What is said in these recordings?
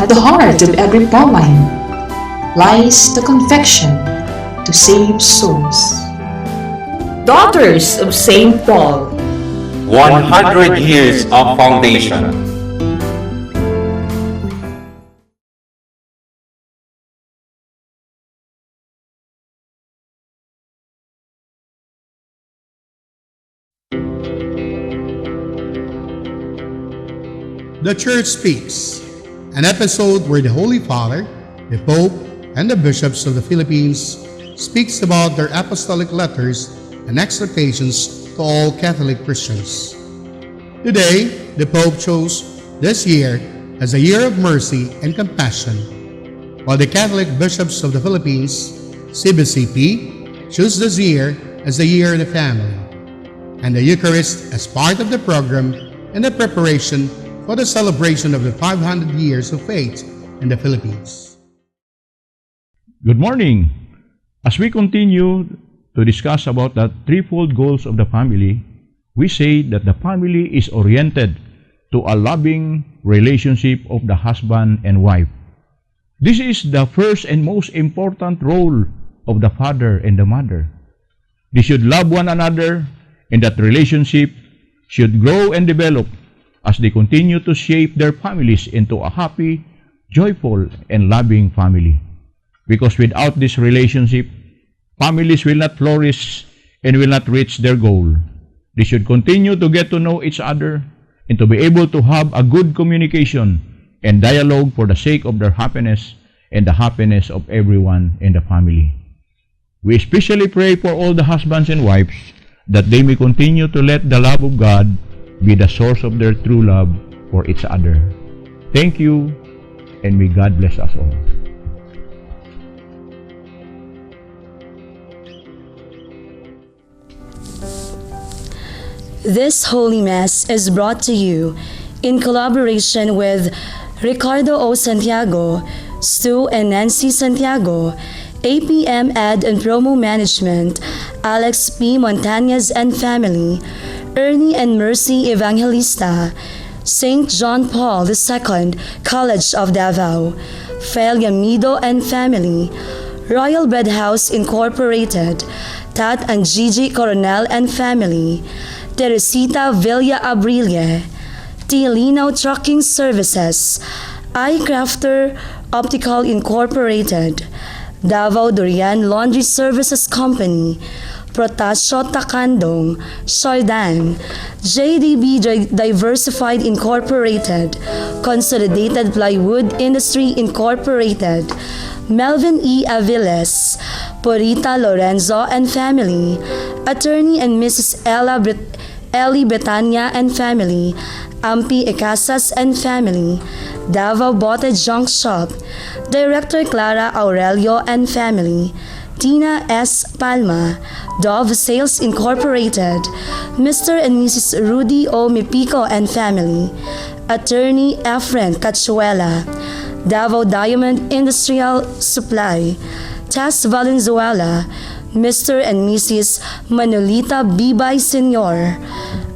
At the heart of every poem lies the conviction to save souls. Daughters of St. Paul, 100 years of foundation. The Church Speaks, an episode where the Holy Father, the Pope, and the bishops of the Philippines speaks about their apostolic letters and exhortations to all Catholic Christians. Today, the Pope chose this year as a year of mercy and compassion, while the Catholic bishops of the Philippines, CBCP, chose this year as the year of the family, and the Eucharist as part of the program and the preparation for the celebration of the 500 years of faith in the Philippines. Good morning! As we continue to discuss about the threefold goals of the family, we say that the family is oriented to a loving relationship of the husband and wife. This is the first and most important role of the father and the mother. They should love one another, and that relationship should grow and develop as they continue to shape their families into a happy, joyful, and loving family. Because without this relationship, families will not flourish and will not reach their goal. They should continue to get to know each other and to be able to have a good communication and dialogue for the sake of their happiness and the happiness of everyone in the family. We especially pray for all the husbands and wives that they may continue to let the love of God be the source of their true love for each other. Thank you, and may God bless us all. This Holy Mass is brought to you in collaboration with Ricardo O. Santiago, Stu and Nancy Santiago, APM Ad and Promo Management, Alex P. Montañez and Family, Ernie and Mercy Evangelista, St. John Paul II College of Davao, Fel Yamido and Family, Royal Bread House Incorporated, Tat and Gigi Coronel and Family, Teresita Villa Abrille, T. Lino Trucking Services, iCrafter Optical Incorporated, Davao Durian Laundry Services Company, Protasio Takandong, Sardan, JDB Diversified Incorporated, Consolidated Plywood Industry Incorporated, Melvin E. Aviles, Porita Lorenzo and Family, Attorney and Mrs. Ellie Betania and Family, Ampi Ecasas and Family, Davao Bote Junk Shop, Director Clara Aurelio and Family, Tina S. Palma, Dove Sales Incorporated, Mr. and Mrs. Rudy O. Mipico and Family, Attorney Efren Cachuela, Davao Diamond Industrial Supply, Tess Valenzuela, Mr. and Mrs. Manolita Bibay Sr.,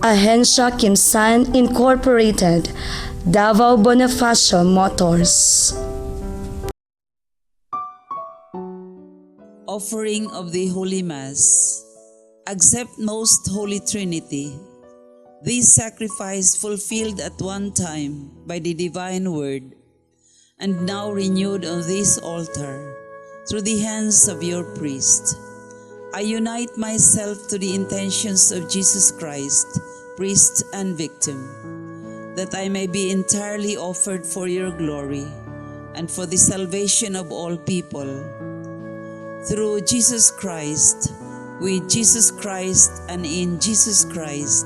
Agencia Kimsan Incorporated, Davao Bonifacio Motors. Offering of the Holy Mass. Accept Most Holy Trinity. This sacrifice fulfilled at one time by the divine word, and now renewed on this altar through the hands of your priest. I unite myself to the intentions of Jesus Christ, priest and victim, that I may be entirely offered for your glory and for the salvation of all people. Through Jesus Christ, with Jesus Christ, and in Jesus Christ,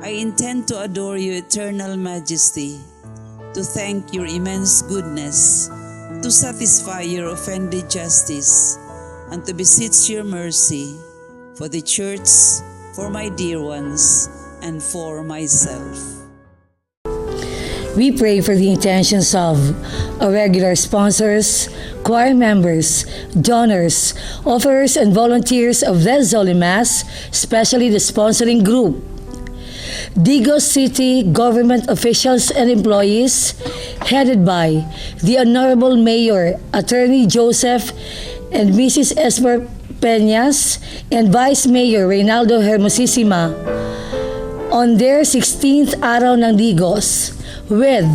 I intend to adore your eternal majesty, to thank your immense goodness, to satisfy your offended justice, and to beseech your mercy for the Church, for my dear ones, and for myself. We pray for the intentions of our regular sponsors, choir members, donors, offerers, and volunteers of this Holy Mass, especially the sponsoring group. Digos City government officials and employees, headed by the Honorable Mayor, Attorney Joseph and Mrs. Esper Peñas, and Vice Mayor Reynaldo Hermosissima, on their 16th araw ng Digos, with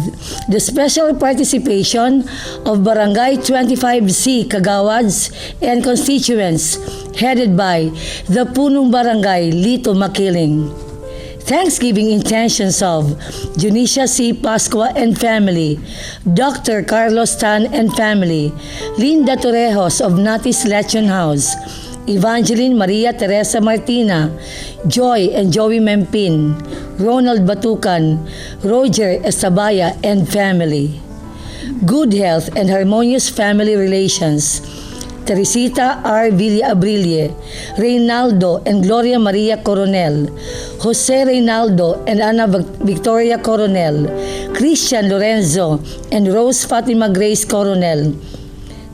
the special participation of Barangay 25C Kagawads and constituents, headed by the Punong Barangay Lito Makiling. Thanksgiving intentions of Junicia C. Pascua and family, Dr. Carlos Tan and family, Linda Torrejos of Natis Lechon House, Evangeline Maria Teresa Martina, Joy and Joey Mempin, Ronald Batucan, Roger Estabaya and family. Good health and harmonious family relations, Teresita R. Villa Abrille, Reynaldo and Gloria Maria Coronel, Jose Reynaldo and Ana Victoria Coronel, Christian Lorenzo and Rose Fatima Grace Coronel,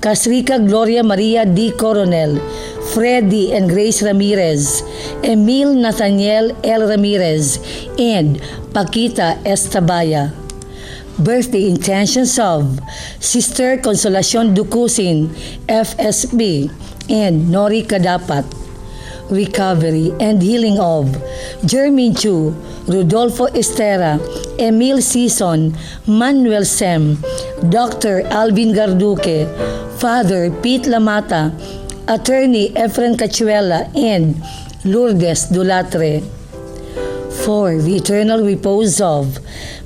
Casrica Gloria Maria D. Coronel, Freddy and Grace Ramirez, Emil Nathaniel L. Ramirez, and Paquita Estabaya. Birthday intentions of Sister Consolacion Ducusin, FSB, and Nori Kadapat. Recovery and healing of Jermin Chu, Rodolfo Estera, Emil Sison, Manuel Sem, Dr. Alvin Garduque, Father Pete Lamata, Attorney Efren Cachuela, and Lourdes Dulatre. For the eternal repose of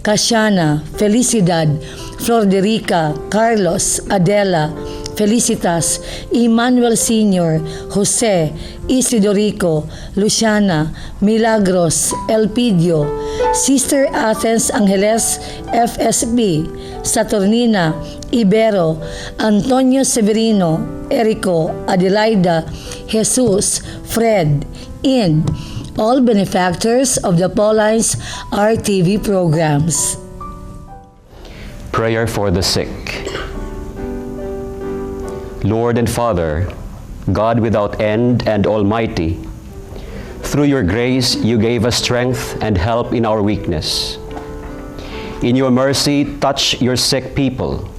Casiana, Felicidad, Florderica, Carlos, Adela, Felicitas, Emmanuel Sr., Jose, Isidorico, Luciana, Milagros, Elpidio, Sister Athens Angeles, FSB, Saturnina, Ibero, Antonio Severino, Erico, Adelaida, Jesus, Fred, and all benefactors of the Pauline's RTV programs. Prayer for the sick. Lord and Father, God without end and almighty, through your grace you gave us strength and help in our weakness. In your mercy, touch your sick people,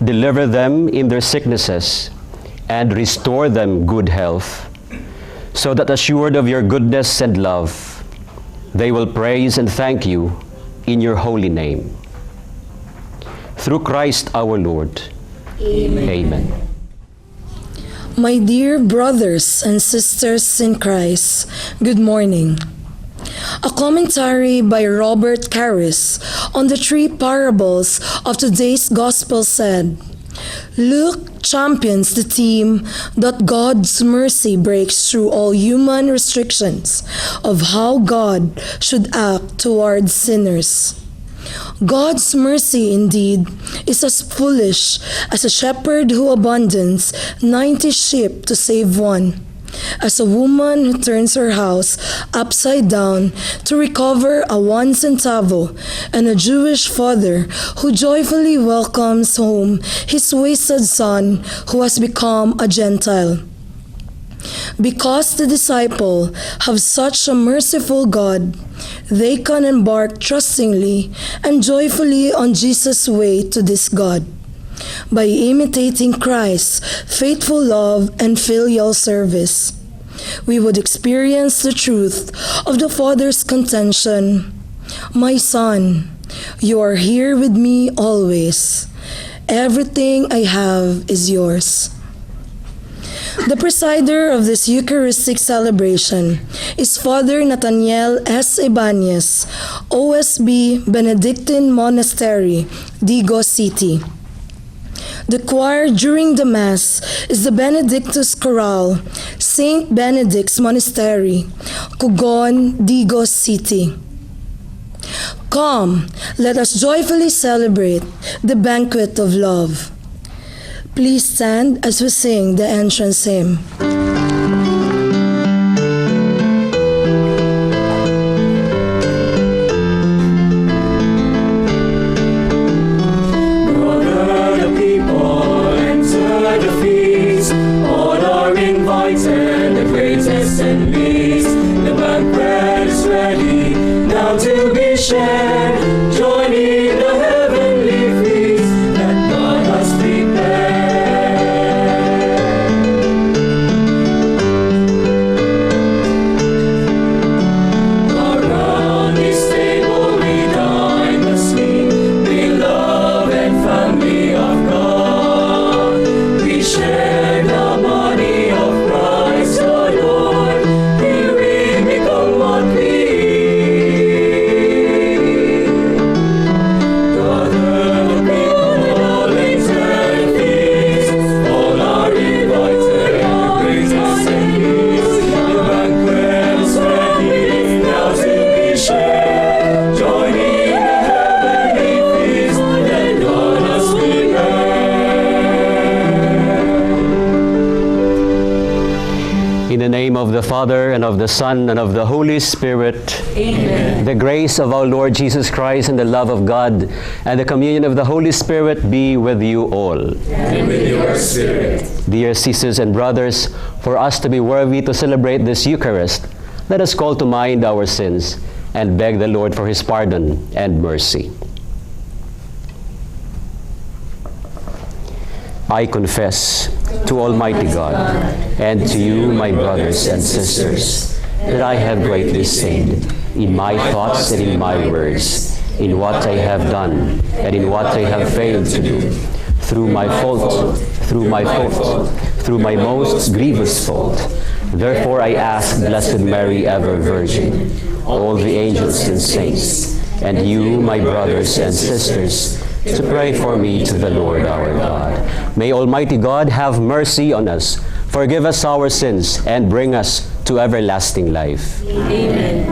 deliver them in their sicknesses, and restore them good health, so that assured of your goodness and love, they will praise and thank you in your holy name. Through Christ our Lord. Amen. Amen. My dear brothers and sisters in Christ, good morning. A commentary by Robert Caris on the three parables of today's gospel said, Luke champions the theme that God's mercy breaks through all human restrictions of how God should act towards sinners. God's mercy indeed is as foolish as a shepherd who abandons 90 sheep to save one, as a woman who turns her house upside down to recover a 1 centavo, and a Jewish father who joyfully welcomes home his wasted son who has become a Gentile. Because the disciple have such a merciful God, they can embark trustingly and joyfully on Jesus' way to this God. By imitating Christ's faithful love and filial service, we would experience the truth of the Father's contention, My son, you are here with me always. Everything I have is yours. The presider of this Eucharistic celebration is Father Nathaniel S. Ibanez, OSB Benedictine Monastery, Digos City. The choir during the Mass is the Benedictus Chorale, St. Benedict's Monastery, Cugon, Digos City. Come, let us joyfully celebrate the banquet of love. Please stand as we sing the entrance hymn. And the greatest and least, the banquet is ready. Now name of the Father, and of the Son, and of the Holy Spirit. Amen. The grace of our Lord Jesus Christ, and the love of God, and the communion of the Holy Spirit be with you all. And with your spirit. Dear sisters and brothers, for us to be worthy to celebrate this Eucharist, let us call to mind our sins and beg the Lord for his pardon and mercy. I confess to Almighty God and to you, my brothers and sisters, that I have greatly sinned in my thoughts and in my words, in what I have done and in what I have failed to do, through my fault, through my most grievous fault. Therefore I ask Blessed Mary, ever Virgin, all the angels and saints, and you, my brothers and sisters, to pray for me to the Lord our God. May Almighty God have mercy on us, forgive us our sins, and bring us to everlasting life. Amen.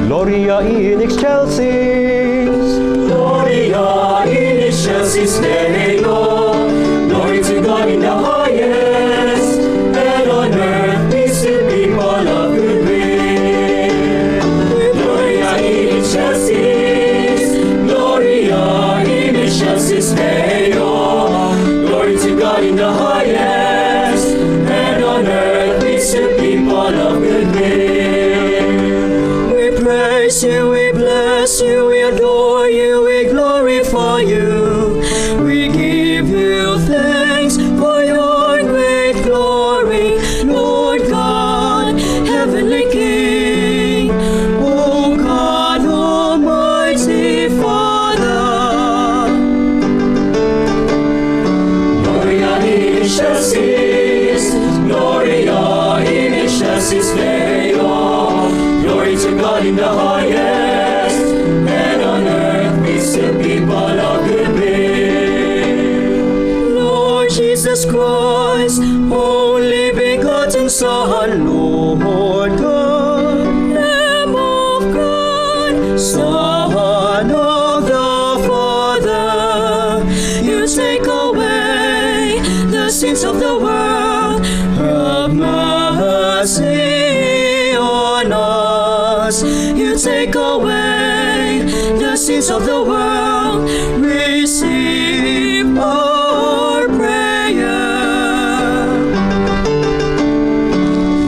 Gloria in excelsis. Gloria in excelsis Deo. Glory to God in the highest, and on earth peace to people of good will. Gloria in excelsis. Gloria in excelsis Deo. Glory to God in the highest, and on earth peace to people of good will. You, we bless you, we adore you, we glorify you. We give you thanks for your great glory, Lord God, heavenly King. O God, Almighty Father. Gloria in excelsis, Gloria in excelsis Deo. Glory to God in the highest, and on earth peace to people of good will. Lord Jesus Christ, only begotten Son, Lord God, Lamb of God, Son of the Father, you take away the sins of the world. Have mercy on us. You take away the sins of the world. Receive our prayer.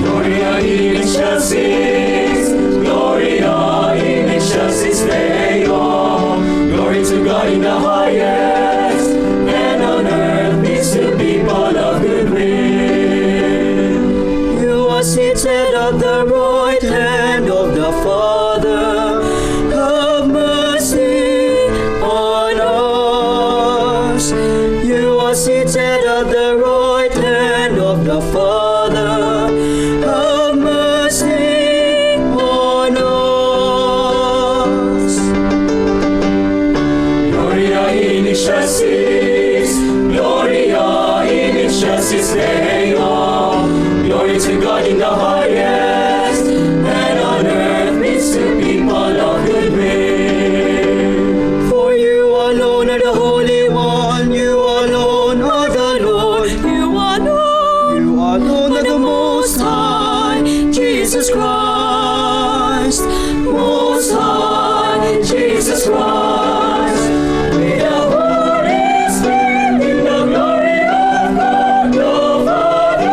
Gloria in excelsis, Gloria in excelsis Deo. Glory to God in the highest, and on earth peace to people of good will. You are seated at the right hand of the Father. Have mercy on us. You are seated at the right hand of the Father. Have mercy on us. Gloria in excelsis, Gloria in excelsis Deo. Glory to God in the highest, and on earth peace to people of good will. For you alone are the Holy One, you alone are the Lord, you alone are the Most High, Jesus Christ, Most High, Jesus Christ. With the Holy Spirit in the glory of God the Father.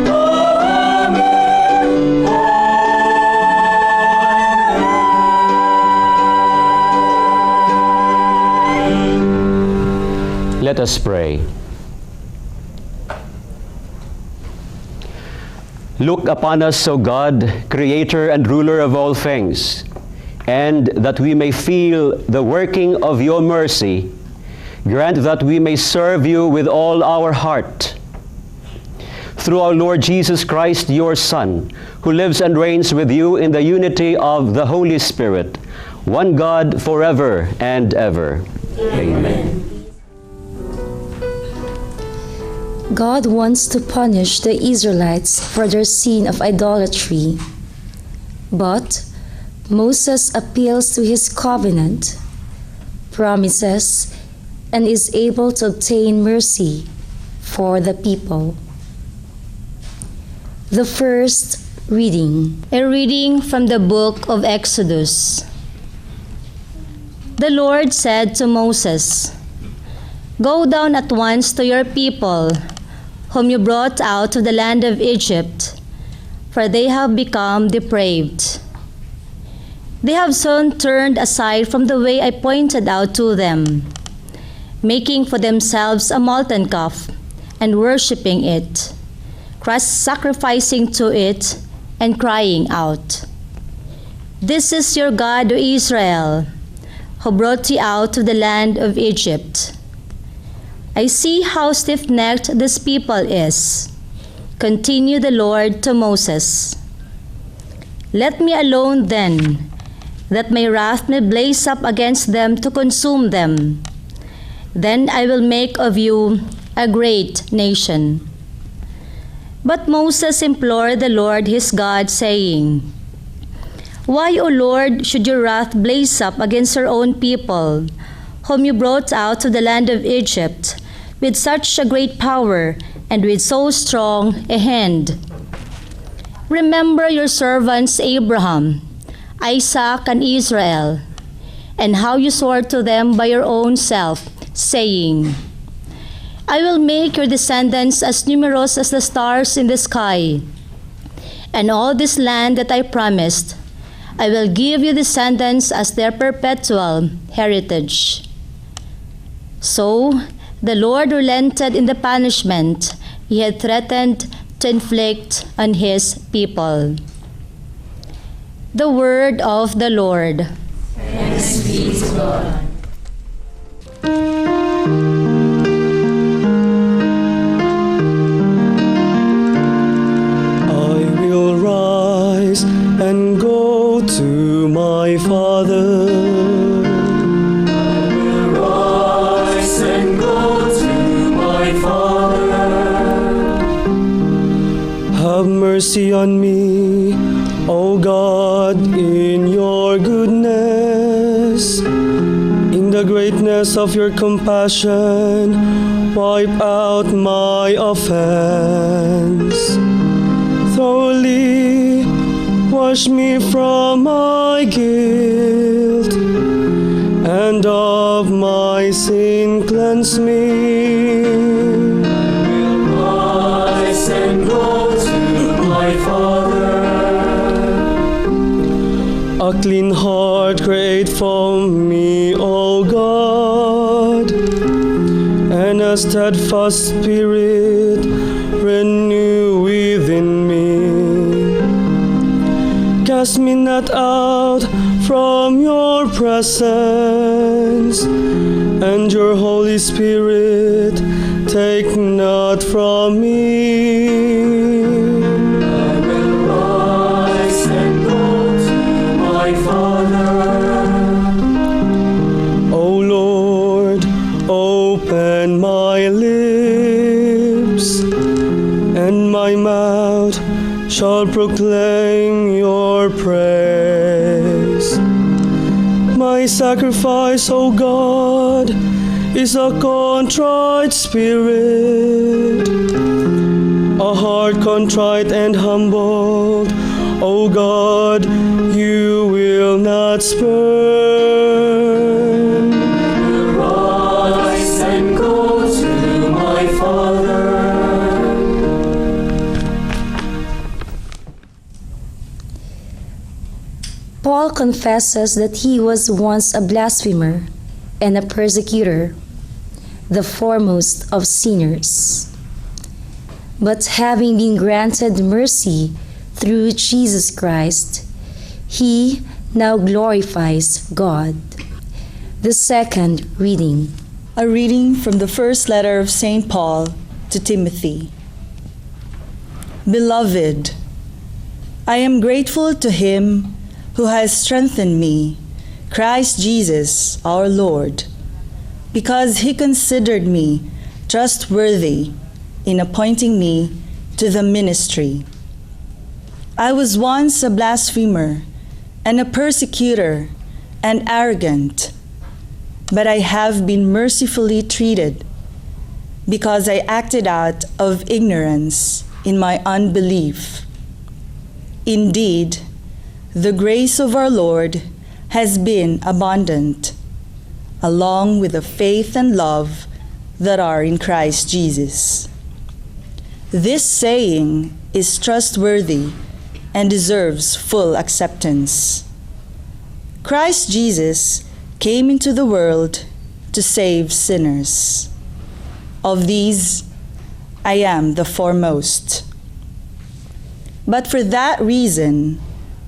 Amen. Let us pray. Look upon us, O God, Creator and Ruler of all things, and that we may feel the working of your mercy, grant that we may serve you with all our heart. Through our Lord Jesus Christ, your Son, who lives and reigns with you in the unity of the Holy Spirit, one God forever and ever. Amen. God wants to punish the Israelites for their sin of idolatry. But Moses appeals to his covenant, promises, and is able to obtain mercy for the people. The first reading. A reading from the book of Exodus. The Lord said to Moses, "Go down at once to your people, whom you brought out of the land of Egypt, for they have become depraved. They have soon turned aside from the way I pointed out to them, making for themselves a molten calf and worshipping it, sacrificing to it and crying out, 'This is your God, O Israel, who brought you out of the land of Egypt.' I see how stiff-necked this people is," continued the Lord to Moses. "Let me alone then, that my wrath may blaze up against them to consume them. Then I will make of you a great nation." But Moses implored the Lord his God, saying, "Why, O Lord, should your wrath blaze up against your own people, whom you brought out of the land of Egypt, with such a great power and with so strong a hand? Remember your servants Abraham, Isaac, and Israel, and how you swore to them by your own self, saying, 'I will make your descendants as numerous as the stars in the sky, and all this land that I promised, I will give you descendants as their perpetual heritage.' So the Lord relented in the punishment he had threatened to inflict on his people." The word of the Lord. Thanks be to God. I will rise and go to my Father. Have mercy on me, O God, in your goodness. In the greatness of your compassion, wipe out my offense. Thoroughly wash me from my guilt, and of my sin cleanse me. And go to my Father. A clean heart create for me, O God, and a steadfast spirit renew within me. Cast me not out from your presence, and your Holy Spirit take not from me. I will rise and go to my Father. O Lord, open my lips, and my mouth shall proclaim your praise. My sacrifice, O God, is a contrite spirit, a heart contrite and humbled, O God, you will not spurn. I will rise and go to my Father. Paul confesses that he was once a blasphemer and a persecutor. the foremost of sinners. But having been granted mercy through Jesus Christ, he now glorifies God. The second reading. A reading from the first letter of St. Paul to Timothy. Beloved, I am grateful to him who has strengthened me, Christ Jesus our Lord, because he considered me trustworthy in appointing me to the ministry. I was once a blasphemer and a persecutor and arrogant, but I have been mercifully treated because I acted out of ignorance in my unbelief. Indeed, the grace of our Lord has been abundant, along with the faith and love that are in Christ Jesus. This saying is trustworthy and deserves full acceptance. Christ Jesus came into the world to save sinners. Of these, I am the foremost. But for that reason,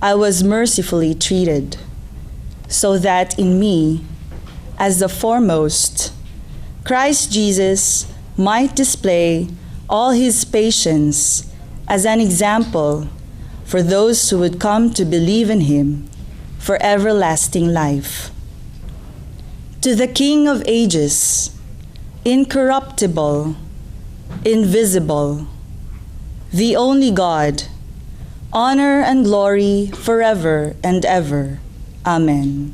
I was mercifully treated, so that in me, as the foremost, Christ Jesus might display all his patience as an example for those who would come to believe in him for everlasting life. To the King of ages, incorruptible, invisible, the only God, honor and glory forever and ever. Amen.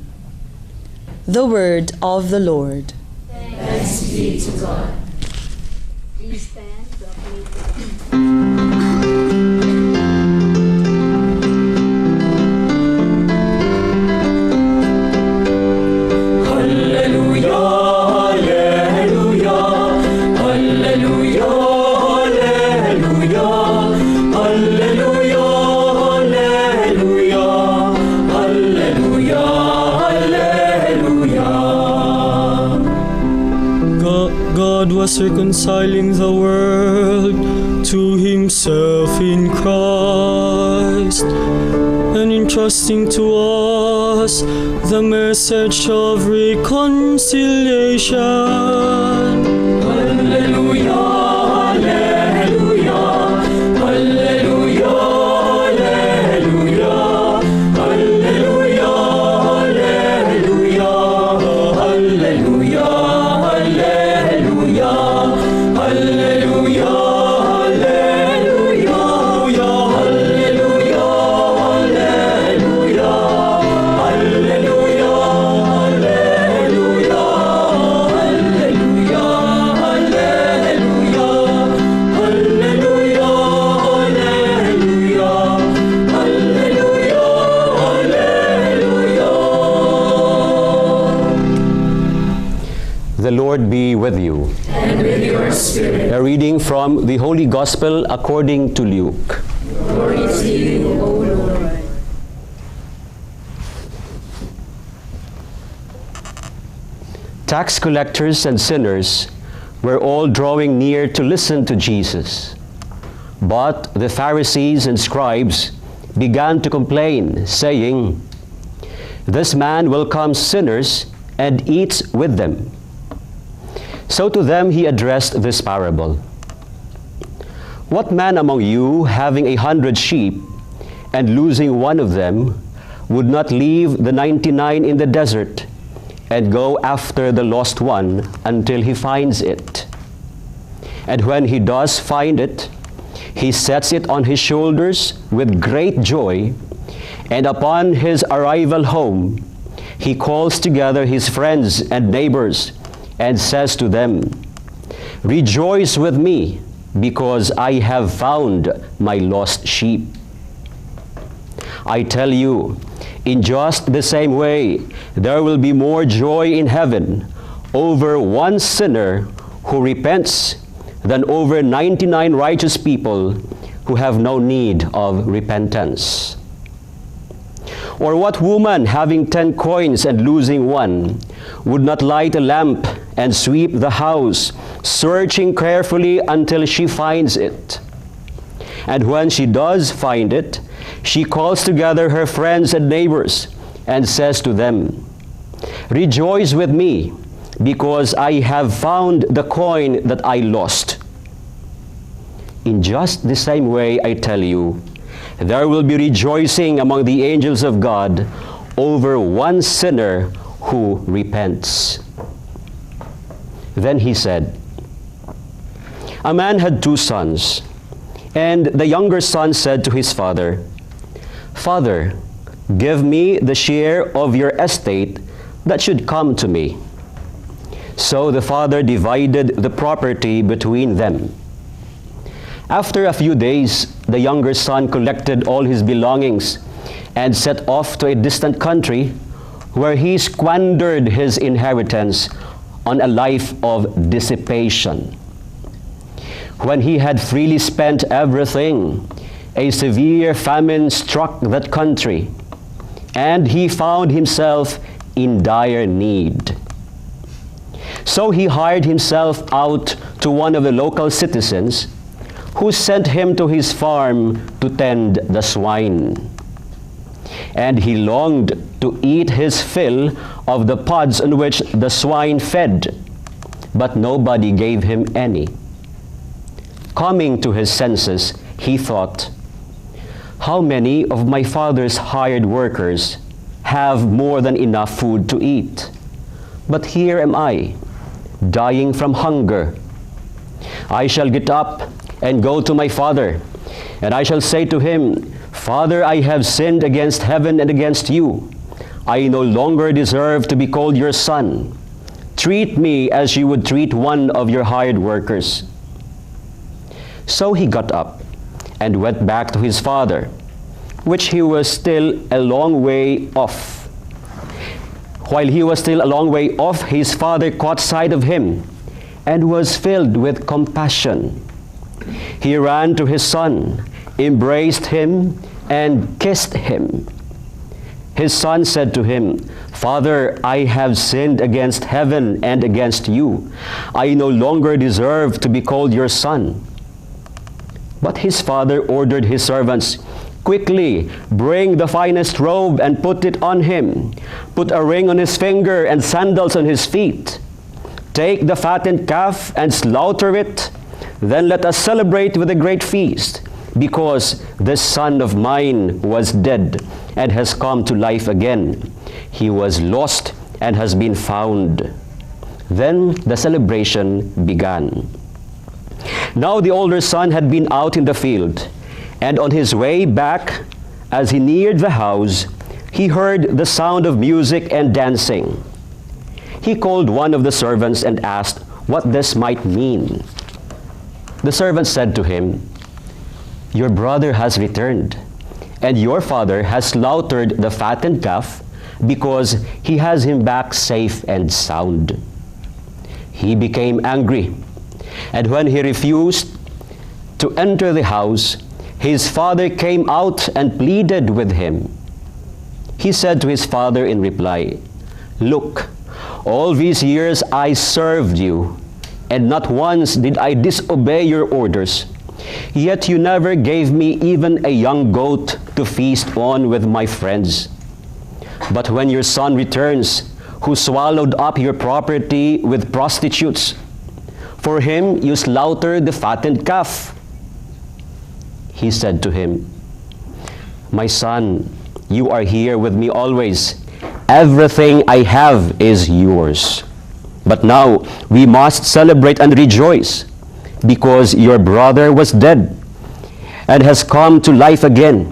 The word of the Lord. Thanks be to God. Please stand to God was reconciling the world to himself in Christ, and entrusting to us the message of reconciliation. Hallelujah, hallelujah, hallelujah, hallelujah, hallelujah, hallelujah, hallelujah. The Lord be with you. And with your spirit. A reading from the Holy Gospel according to Luke. Glory to you, O Lord. Tax collectors and sinners were all drawing near to listen to Jesus. But the Pharisees and scribes began to complain, saying, "This man welcomes sinners and eats with them." So to them he addressed this parable. What man among you, having 100 sheep, and losing one of them, would not leave the 99 in the desert, and go after the lost one until he finds it? And when he does find it, he sets it on his shoulders with great joy, and upon his arrival home, he calls together his friends and neighbors, and says to them, "Rejoice with me, because I have found my lost sheep." I tell you, in just the same way, there will be more joy in heaven over one sinner who repents than over 99 righteous people who have no need of repentance. Or what woman, having 10 coins and losing one, would not light a lamp and sweep the house, searching carefully until she finds it. And when she does find it, she calls together her friends and neighbors and says to them, "Rejoice with me, because I have found the coin that I lost." In just the same way, I tell you, there will be rejoicing among the angels of God over one sinner who repents. Then he said, "A man had 2 sons, and the younger son said to his father, 'Father, give me the share of your estate that should come to me.' So the father divided the property between them. After a few days, the younger son collected all his belongings and set off to a distant country where he squandered his inheritance on a life of dissipation. When he had freely spent everything, a severe famine struck that country, and he found himself in dire need. So he hired himself out to one of the local citizens, who sent him to his farm to tend the swine. And he longed to eat his fill of the pods on which the swine fed, but nobody gave him any. Coming to his senses, he thought, "How many of my father's hired workers have more than enough food to eat? But here am I, dying from hunger. I shall get up and go to my father, and I shall say to him, 'Father, I have sinned against heaven and against you. I no longer deserve to be called your son. Treat me as you would treat one of your hired workers.' So he got up and went back to his father, which he was still a long way off. While he was still a long way off, his father caught sight of him and was filled with compassion. He ran to his son, embraced him, and kissed him. His son said to him, 'Father, I have sinned against heaven and against you. I no longer deserve to be called your son.' But his father ordered his servants, 'Quickly, bring the finest robe and put it on him. Put a ring on his finger and sandals on his feet. Take the fattened calf and slaughter it. Then let us celebrate with a great feast, because this son of mine was dead and has come to life again. He was lost and has been found.' Then the celebration began. Now the older son had been out in the field, and on his way back, as he neared the house, he heard the sound of music and dancing. He called one of the servants and asked what this might mean. The servant said to him, 'Your brother has returned, and your father has slaughtered the fattened calf because he has him back safe and sound.' He became angry, and when he refused to enter the house, his father came out and pleaded with him. He said to his father in reply, 'Look, all these years I served you, and not once did I disobey your orders. Yet you never gave me even a young goat to feast on with my friends. But when your son returns, who swallowed up your property with prostitutes, for him you slaughtered the fattened calf.' He said to him, 'My son, you are here with me always. Everything I have is yours. But now we must celebrate and rejoice, because your brother was dead and has come to life again.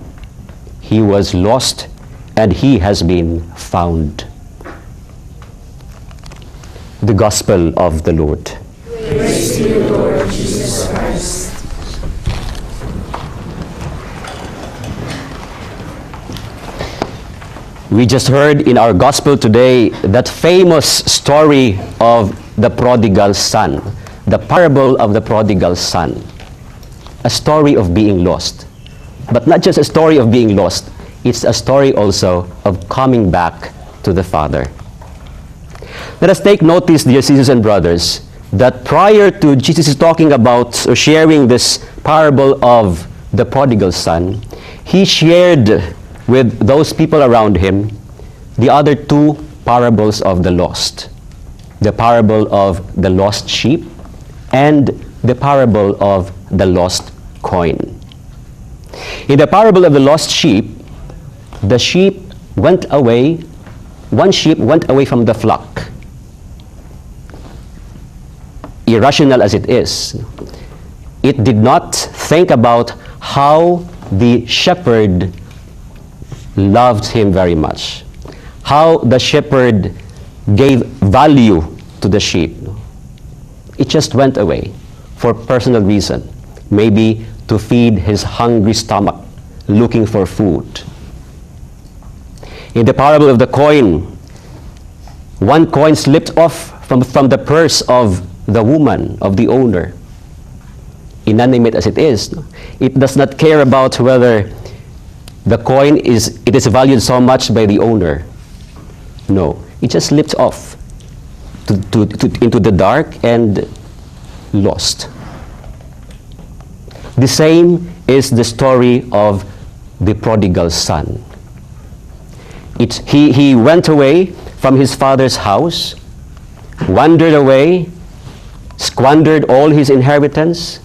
He was lost and he has been found.'" The Gospel of the Lord. Praise to you, Lord Jesus Christ. We just heard in our Gospel today that famous story of the prodigal son, the parable of the prodigal son, a story of being lost. But not just a story of being lost, it's a story also of coming back to the Father. Let us take notice, dear sisters and brothers, that prior to Jesus talking about or sharing this parable of the prodigal son, he shared with those people around him the other two parables of the lost. The parable of the lost sheep and the parable of the lost coin. In the parable of the lost sheep, the sheep went away, one sheep went away from the flock. Irrational as it is, it did not think about how the shepherd loved him very much, how the shepherd gave value to the sheep. It just went away for personal reason, maybe to feed his hungry stomach, looking for food. In the parable of the coin, one coin slipped off from the purse of the woman, of the owner. Inanimate as it is, it does not care about whether the coin is valued so much by the owner. No, it just slipped off into the dark and lost. The same is the story of the prodigal son. He went away from his father's house, wandered away, squandered all his inheritance,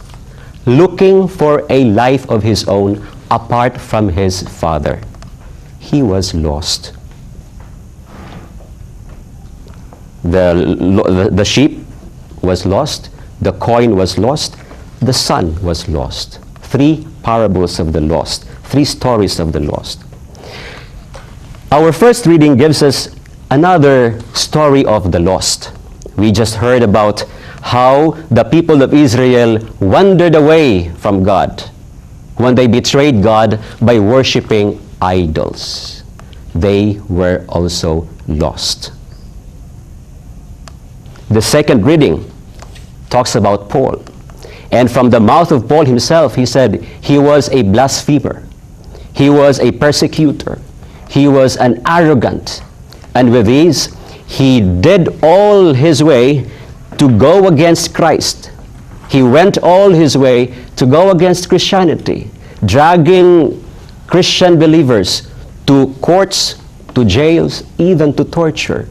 looking for a life of his own apart from his father. He was lost. The sheep was lost, the coin was lost, the son was lost. Three parables of the lost, three stories of the lost. Our first reading gives us another story of the lost. We just heard about how the people of Israel wandered away from God when they betrayed God by worshiping idols. They were also lost. The second reading talks about Paul. And from the mouth of Paul himself, he said he was a blasphemer. He was a persecutor. He was an arrogant. And with these, he did all his way to go against Christ. He went all his way to go against Christianity, dragging Christian believers to courts, to jails, even to torture.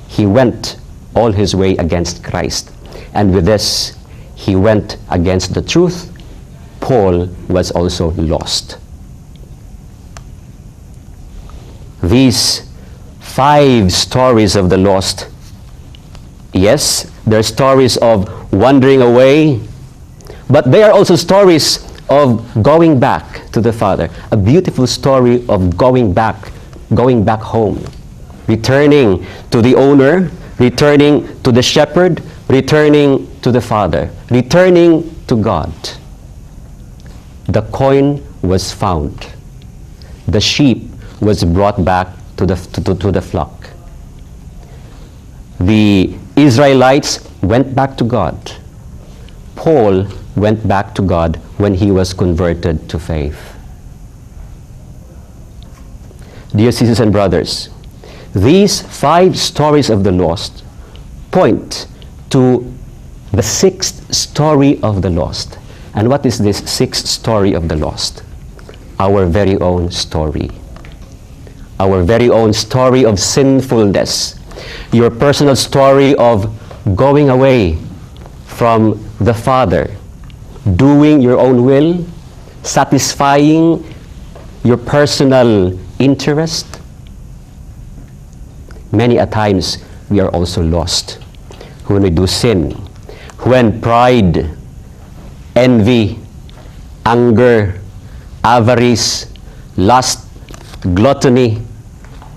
He went all his way against Christ. And with this, he went against the truth. Paul was also lost. These 5 stories of the lost, yes, they're stories of wandering away, but they are also stories of going back to the Father. A beautiful story of going back home, returning to the owner, returning to the shepherd, returning to the Father, returning to God. The coin was found. The sheep was brought back to the flock. The Israelites went back to God. Paul went back to God when he was converted to faith. Dear sisters and brothers, these 5 stories of the lost point to the 6th story of the lost. And what is this 6th story of the lost? Our very own story. Our very own story of sinfulness. Your personal story of going away from the Father, doing your own will, satisfying your personal interest. Many a times we are also lost when we do sin, when pride, envy, anger, avarice, lust, gluttony,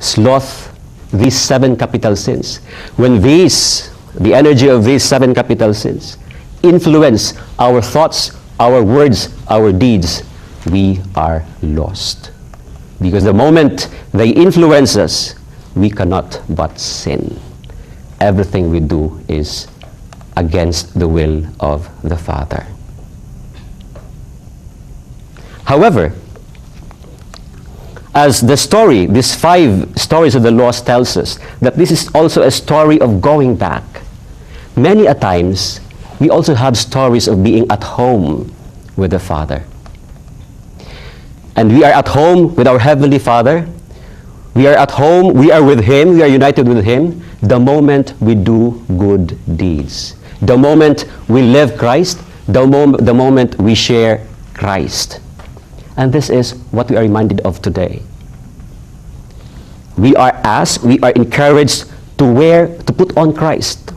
sloth, these 7 capital sins, when the energy of these 7 capital sins influence our thoughts, our words, our deeds, we are lost. Because the moment they influence us, we cannot but sin. Everything we do is against the will of the Father. However, as the story, these 5 stories of the lost tells us, that this is also a story of going back. Many a times, we also have stories of being at home with the Father. And we are at home with our Heavenly Father. We are at home, we are with Him, we are united with Him the moment we do good deeds. The moment we live Christ, the moment we share Christ. And this is what we are reminded of today. We are asked, we are encouraged to put on Christ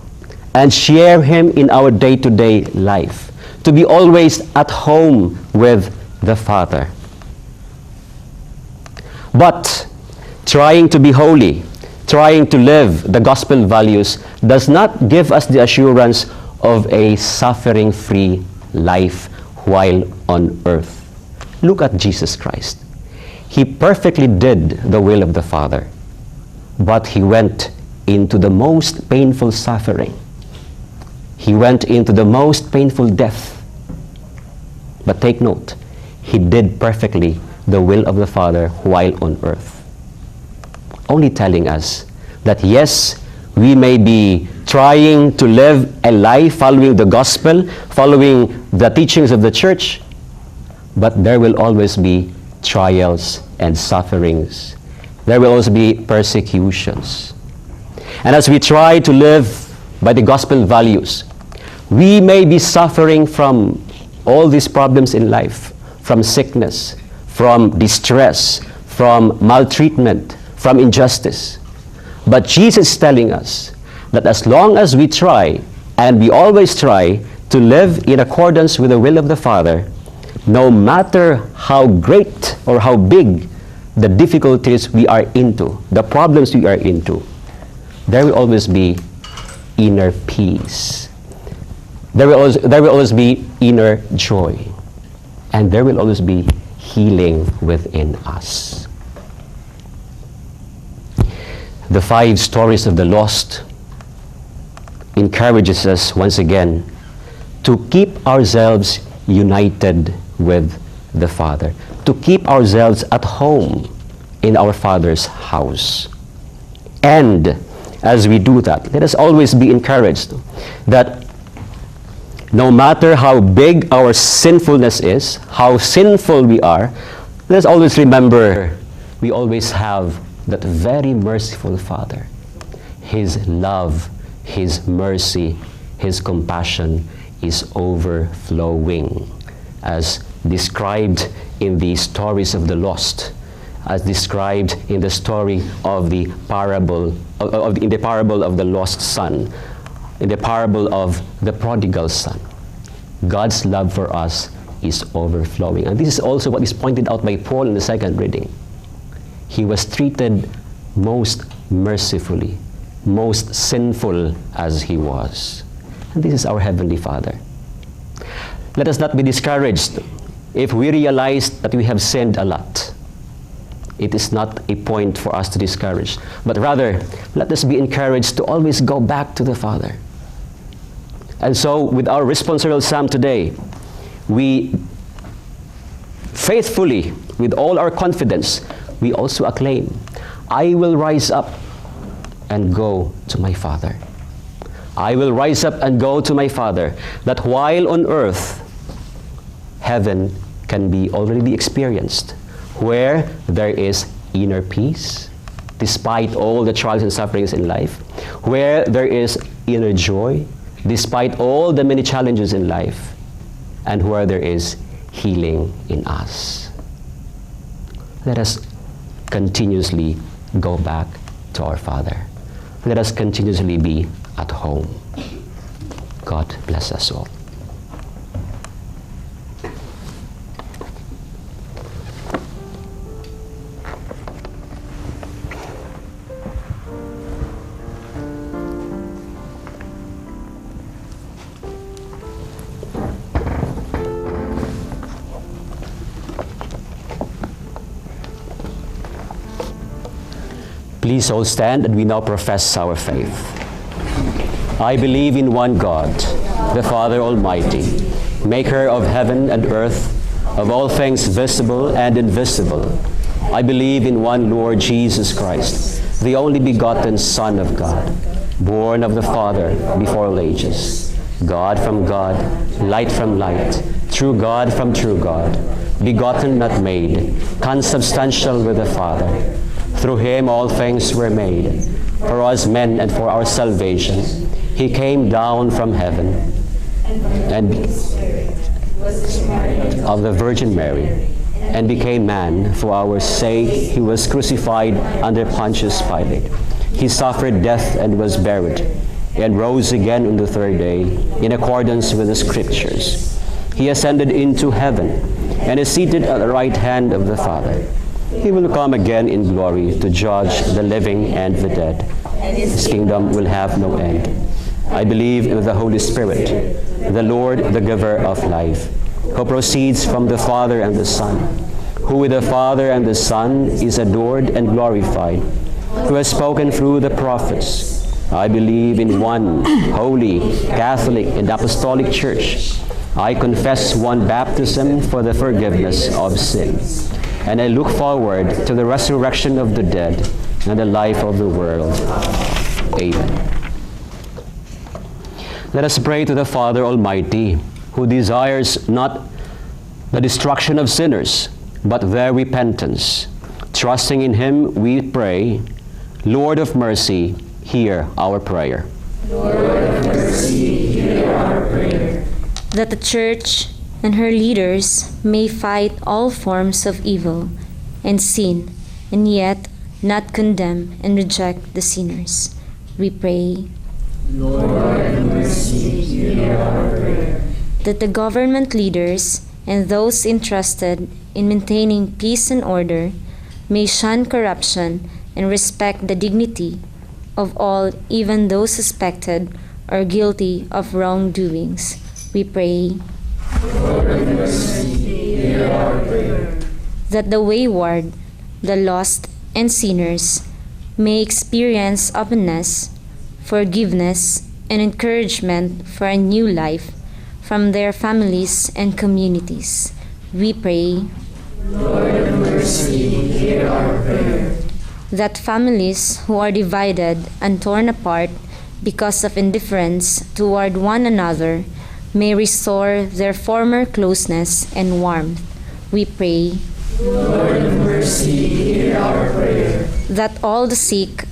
and share Him in our day-to-day life, to be always at home with the Father. But trying to be holy, trying to live the gospel values does not give us the assurance of a suffering-free life while on earth. Look at Jesus Christ. He perfectly did the will of the Father, but He went into the most painful suffering. He went into the most painful death. But take note, He did perfectly the will of the Father while on earth. Only telling us that yes, we may be trying to live a life following the gospel, following the teachings of the church, but there will always be trials and sufferings. There will always be persecutions. And as we try to live by the gospel values, we may be suffering from all these problems in life, from sickness, from distress, from maltreatment, from injustice. But Jesus is telling us that as long as we try, and we always try, to live in accordance with the will of the Father, no matter how great or how big the difficulties we are into, the problems we are into, there will always be inner peace. There will always be inner joy. And there will always be healing within us. The 5 stories of the lost encourages us once again to keep ourselves united with the Father, to keep ourselves at home in our Father's house. And as we do that, let us always be encouraged that no matter how big our sinfulness is, how sinful we are, let us always remember we always have that very merciful Father. His love, His mercy, His compassion is overflowing, as described in the stories of the lost, as described in the story of the parable in the parable of the lost son, in the parable of the prodigal son. God's love for us is overflowing. And this is also what is pointed out by Paul in the second reading. He was treated most mercifully, most sinful as he was. And this is our Heavenly Father. Let us not be discouraged if we realize that we have sinned a lot. It is not a point for us to discourage, but rather, let us be encouraged to always go back to the Father. And so, with our responsorial psalm today, we faithfully, with all our confidence, we also acclaim, I will rise up and go to my Father. I will rise up and go to my Father, that while on earth, heaven can be already experienced, where there is inner peace, despite all the trials and sufferings in life, where there is inner joy, despite all the many challenges in life, and where there is healing in us. Let us continuously go back to our Father. Let us continuously be at home. God bless us all. Please all stand, and we now profess our faith. I believe in one God, the Father Almighty, maker of heaven and earth, of all things visible and invisible. I believe in one Lord Jesus Christ, the only begotten Son of God, born of the Father before all ages, God from God, light from light, true God from true God, begotten not made, consubstantial with the Father. Through him all things were made. For us men and for our salvation, he came down from heaven and of the Virgin Mary, and became man. For our sake he was crucified under Pontius Pilate. He suffered death and was buried, and rose again on the third day, in accordance with the Scriptures. He ascended into heaven, and is seated at the right hand of the Father. He will come again in glory to judge the living and the dead. His kingdom will have no end. I believe in the Holy Spirit, the Lord, the giver of life, who proceeds from the Father and the Son, who with the Father and the Son is adored and glorified, who has spoken through the prophets. I believe in one holy, Catholic, and Apostolic Church. I confess one baptism for the forgiveness of sin. And I look forward to the resurrection of the dead and the life of the world. Amen. Let us pray to the Father Almighty, who desires not the destruction of sinners, but their repentance. Trusting in him, we pray, Lord of mercy, hear our prayer. Lord of mercy, hear our prayer. That the Church and her leaders may fight all forms of evil and sin, and yet not condemn and reject the sinners. We pray, Lord of mercy, hear our prayer. that the government leaders and those entrusted in maintaining peace and order may shun corruption and respect the dignity of all, even those suspected or guilty of wrongdoings. We pray, Lord of mercy, hear our prayer. that the wayward, the lost, and sinners may experience openness, forgiveness, and encouragement for a new life from their families and communities. We pray, Lord of mercy, hear our prayer. that families who are divided and torn apart because of indifference toward one another may restore their former closeness and warmth. We pray, Lord of mercy, hear our prayer. that all the sick,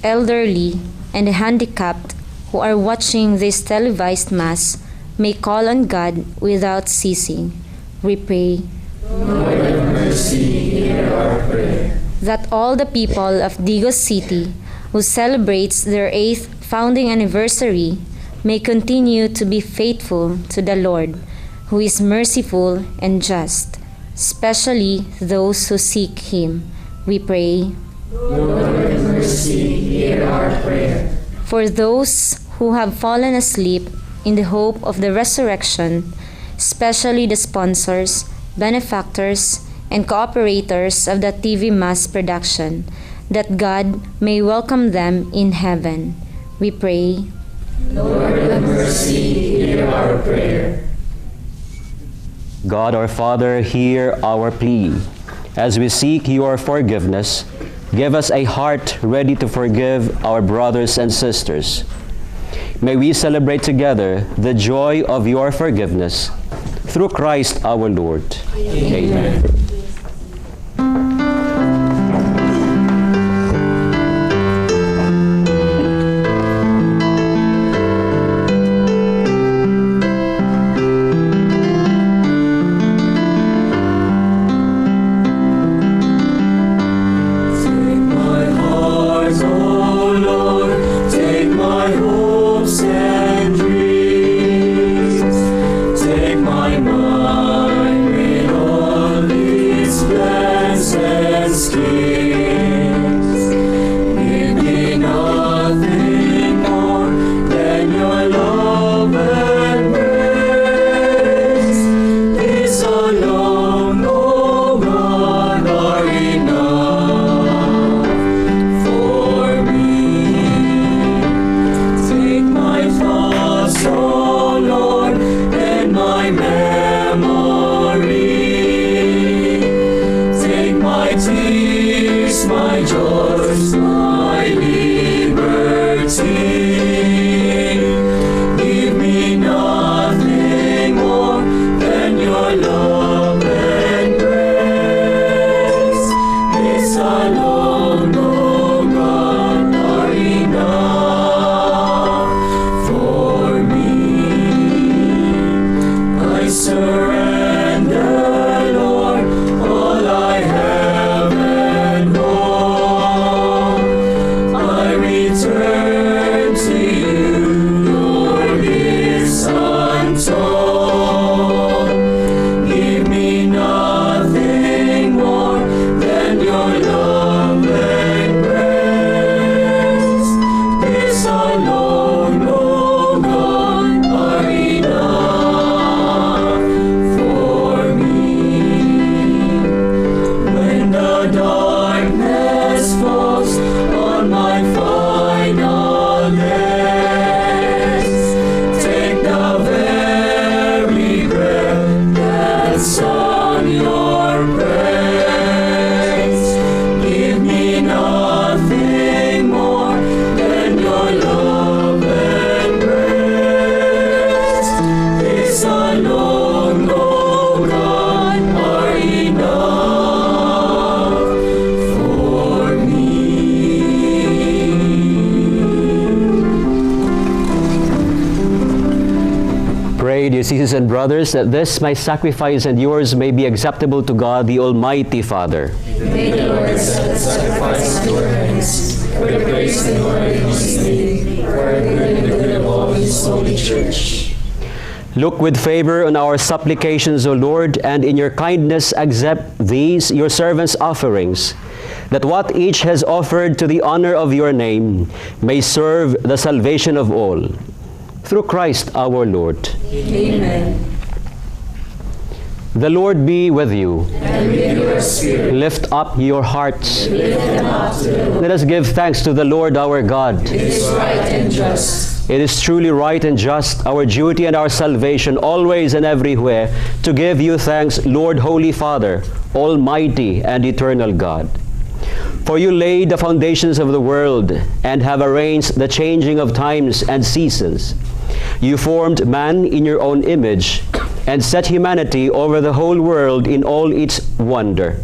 elderly, and the handicapped who are watching this televised Mass may call on God without ceasing. We pray, Lord of mercy, hear our prayer. that all the people of Digos City who celebrates their 8th founding anniversary may continue to be faithful to the Lord, who is merciful and just, especially those who seek Him. We pray, Lord of mercy, hear our prayer. for those who have fallen asleep in the hope of the resurrection, especially the sponsors, benefactors, and cooperators of the TV Mass production, that God may welcome them in heaven. We pray, Lord of mercy, hear our prayer. God our Father, hear our plea. As we seek your forgiveness, give us a heart ready to forgive our brothers and sisters. May we celebrate together the joy of your forgiveness through Christ our Lord. Amen. Take my tears. surrender, Lord, all I have and all. I return to you, Lord, this untold. Give me nothing more than your love and grace. This alone, oh God, are enough for me. When the darkness falls on my final days, take the very breath that's on your praise. Give me nothing more than your love and grace. This alone, oh God, are enough for me. Pray, dear sisters and brothers, that this my sacrifice and yours may be acceptable to God, the Almighty Father. May the Lord accept the sacrifice of your hands, for the praise and glory of his name, for our good and the good of all his holy church. Look with favor on our supplications, O Lord, and in your kindness accept these your servants' offerings, that what each has offered to the honor of your name may serve the salvation of all. Through Christ our Lord. Amen. The Lord be with you. And with your spirit, Lift up your hearts. lift them up to the Lord. Let us give thanks to the Lord our God. It is right and just. It is truly right and just, our duty and our salvation, always and everywhere, to give you thanks, Lord, Holy Father, Almighty and eternal God. For you laid the foundations of the world and have arranged the changing of times and seasons. You formed man in your own image and set humanity over the whole world in all its wonder,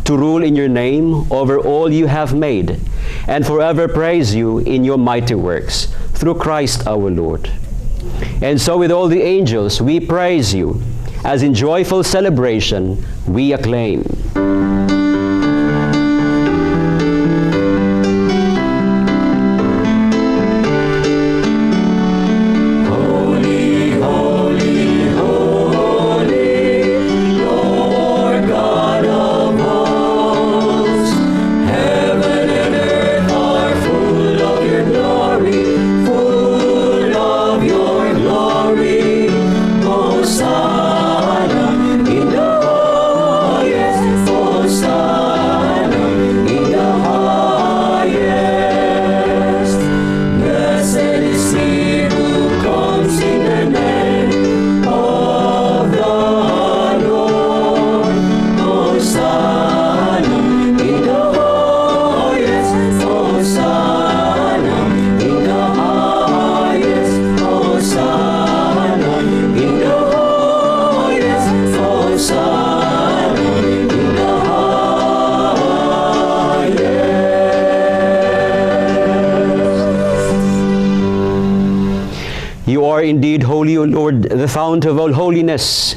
to rule in your name over all you have made, and forever praise you in your mighty works, through Christ our Lord. And so with all the angels we praise you, as in joyful celebration we acclaim. You are indeed holy, O Lord, the fount of all holiness.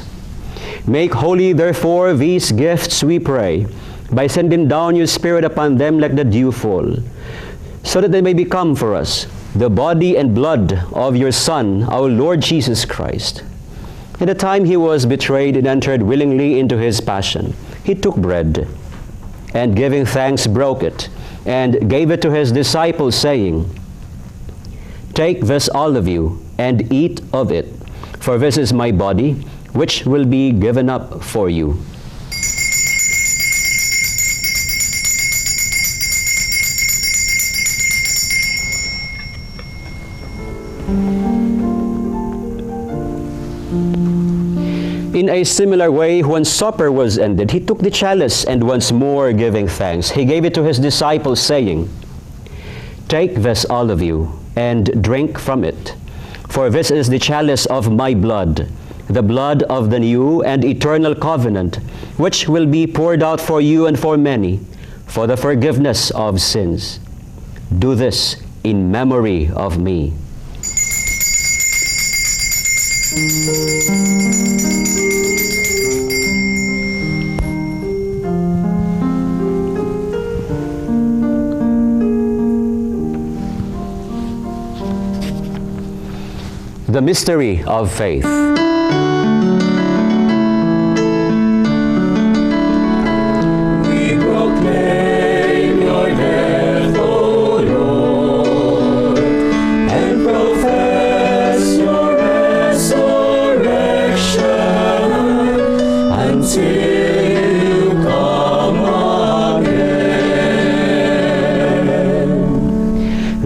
Make holy, therefore, these gifts, we pray, by sending down your Spirit upon them like the dewfall, so that they may become for us the body and blood of your Son, our Lord Jesus Christ. At the time he was betrayed and entered willingly into his passion, he took bread, and giving thanks, broke it, and gave it to his disciples, saying, "Take this, all of you, and eat of it, for this is my body, which will be given up for you." In a similar way, when supper was ended, he took the chalice, and once more giving thanks, he gave it to his disciples, saying, "Take this, all of you, and drink from it. For this is the chalice of my blood, the blood of the new and eternal covenant, which will be poured out for you and for many, for the forgiveness of sins. Do this in memory of me." The mystery of faith. We proclaim your death, O Lord, and profess your resurrection until you come again.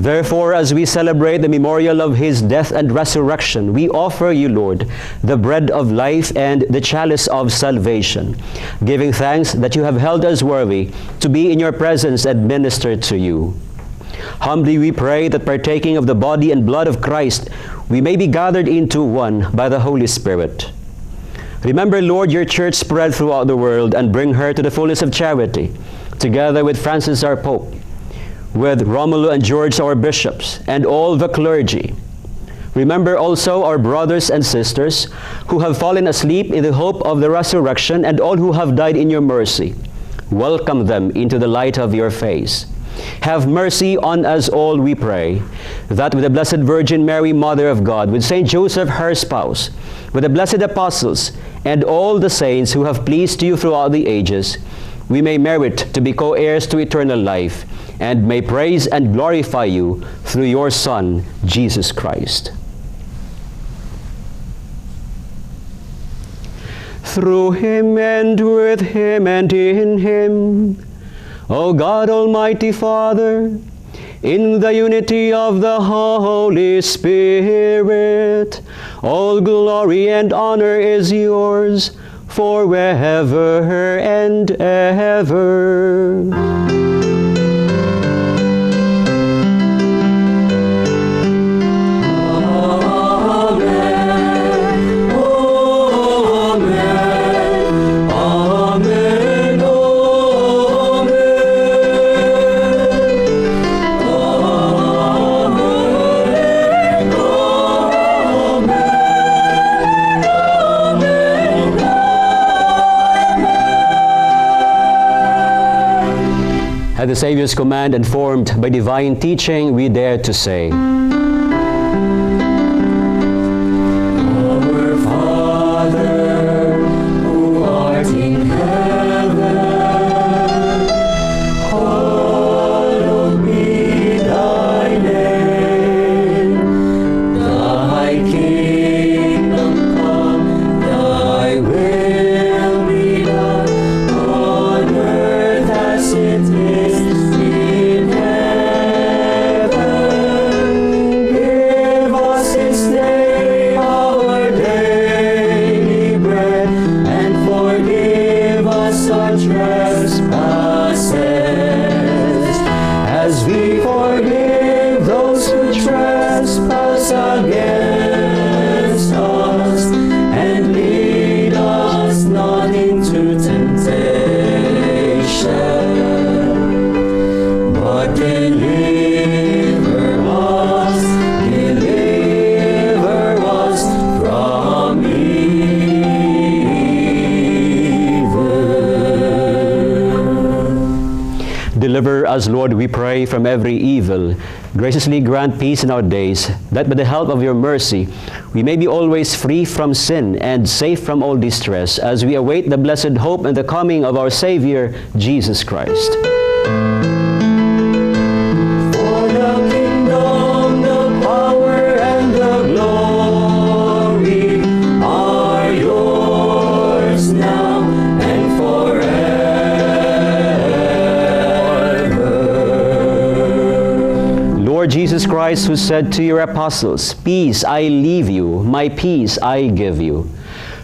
Therefore, as we celebrate the memorial of his death and resurrection, we offer you, Lord, the bread of life and the chalice of salvation, giving thanks that you have held us worthy to be in your presence and minister to you. Humbly we pray that partaking of the body and blood of Christ, we may be gathered into one by the Holy Spirit. Remember, Lord, your church spread throughout the world and bring her to the fullness of charity, together with Francis our Pope, with Romulo and George our bishops, and all the clergy. Remember also our brothers and sisters who have fallen asleep in the hope of the resurrection, and all who have died in your mercy. Welcome them into the light of your face. Have mercy on us all, we pray, that with the Blessed Virgin Mary, Mother of God, with Saint Joseph, her spouse, with the blessed apostles, and all the saints who have pleased you throughout the ages, we may merit to be co-heirs to eternal life, and may praise and glorify you through your Son, Jesus Christ. Through him and with him and in him, O God, Almighty Father, in the unity of the Holy Spirit, all glory and honor is yours forever and ever. At the Savior's command and formed by divine teaching, we dare to say, Our Father, who art in heaven, hallowed be thy name. Thy kingdom come, thy will be done, on earth as it is in heaven. Give us this day our daily bread, and forgive us our trespasses, as we forgive those who trespass against us. And lead us not into temptation, but deliver us from evil. Deliver us, Lord, we pray, from every evil. Graciously grant peace in our days, that by the help of your mercy we may be always free from sin and safe from all distress, as we await the blessed hope and the coming of our Savior, Jesus Christ. For the kingdom, the power, and the glory are yours now and forever. Lord Jesus Christ, who said to your apostles, "Peace I leave you, my peace I give you,"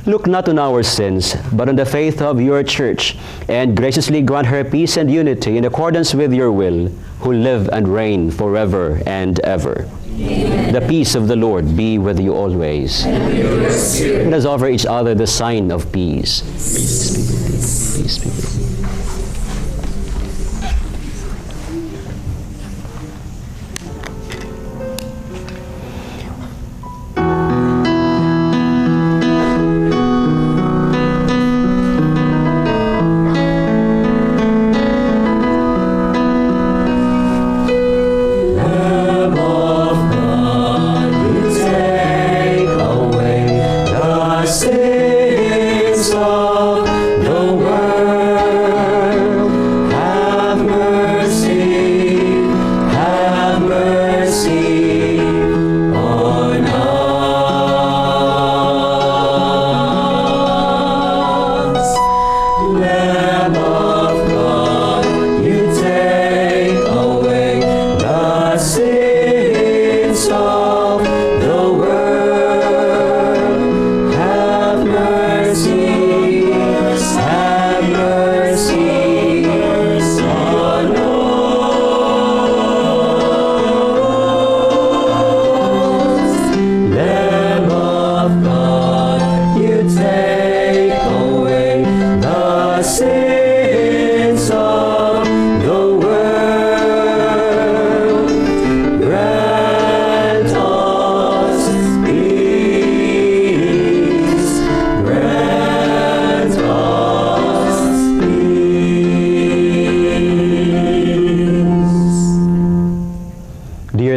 look not on our sins, but on the faith of your church, and graciously grant her peace and unity in accordance with your will, who live and reign forever and ever. Amen. The peace of the Lord be with you always. Let us offer each other the sign of peace. Peace be with you. Peace be with you. Lamb of God, you take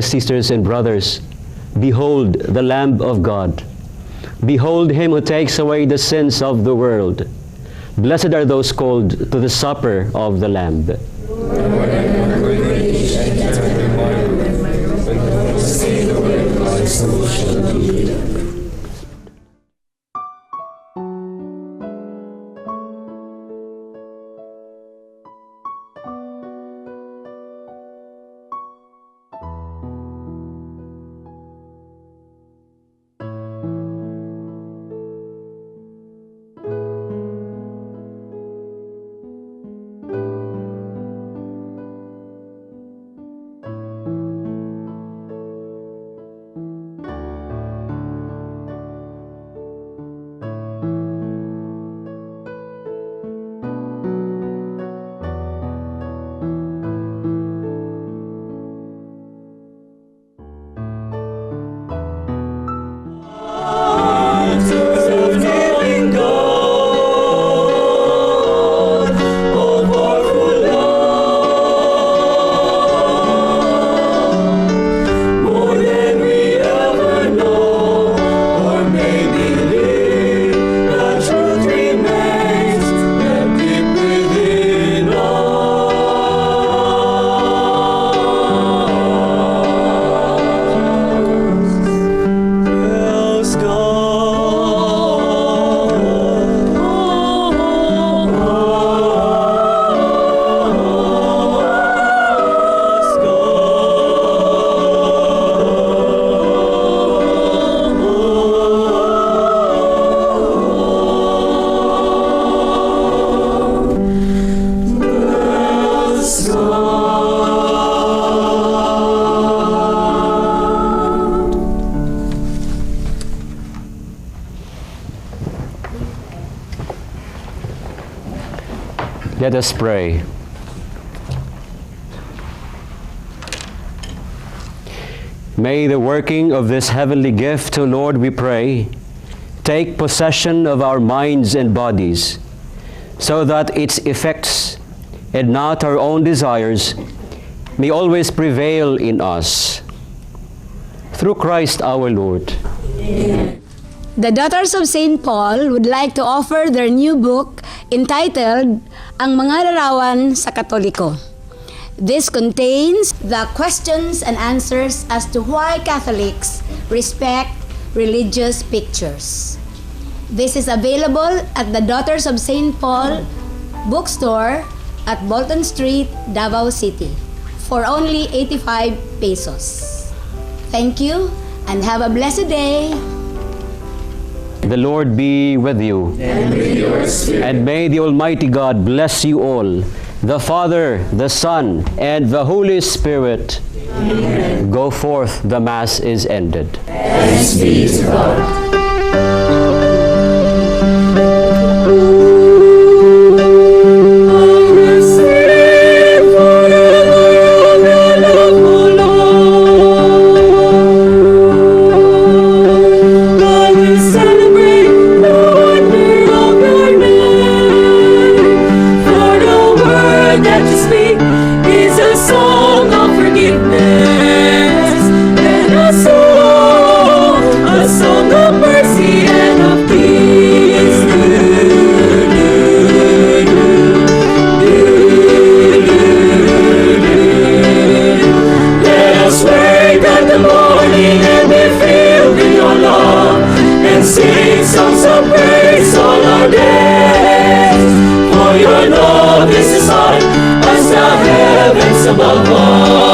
sisters and brothers, behold the Lamb of God. Behold him who takes away the sins of the world. Blessed are those called to the supper of the Lamb. Let us pray. May the working of this heavenly gift, O Lord, we pray, take possession of our minds and bodies, so that its effects and not our own desires may always prevail in us. Through Christ our Lord. Amen. The Daughters of St. Paul would like to offer their new book entitled Ang Mga Larawan sa Katoliko. This contains the questions and answers as to why Catholics respect religious pictures. This is available at the Daughters of St. Paul bookstore at Bolton Street, Davao City for only 85 pesos. Thank you and have a blessed day. The Lord be with you. And with your spirit. And may the Almighty God bless you all, the Father, the Son, and the Holy Spirit. Amen. Go forth, the Mass is ended. Thanks be to God. Sing songs of praise all our days. For your love is as high as the heavens above all.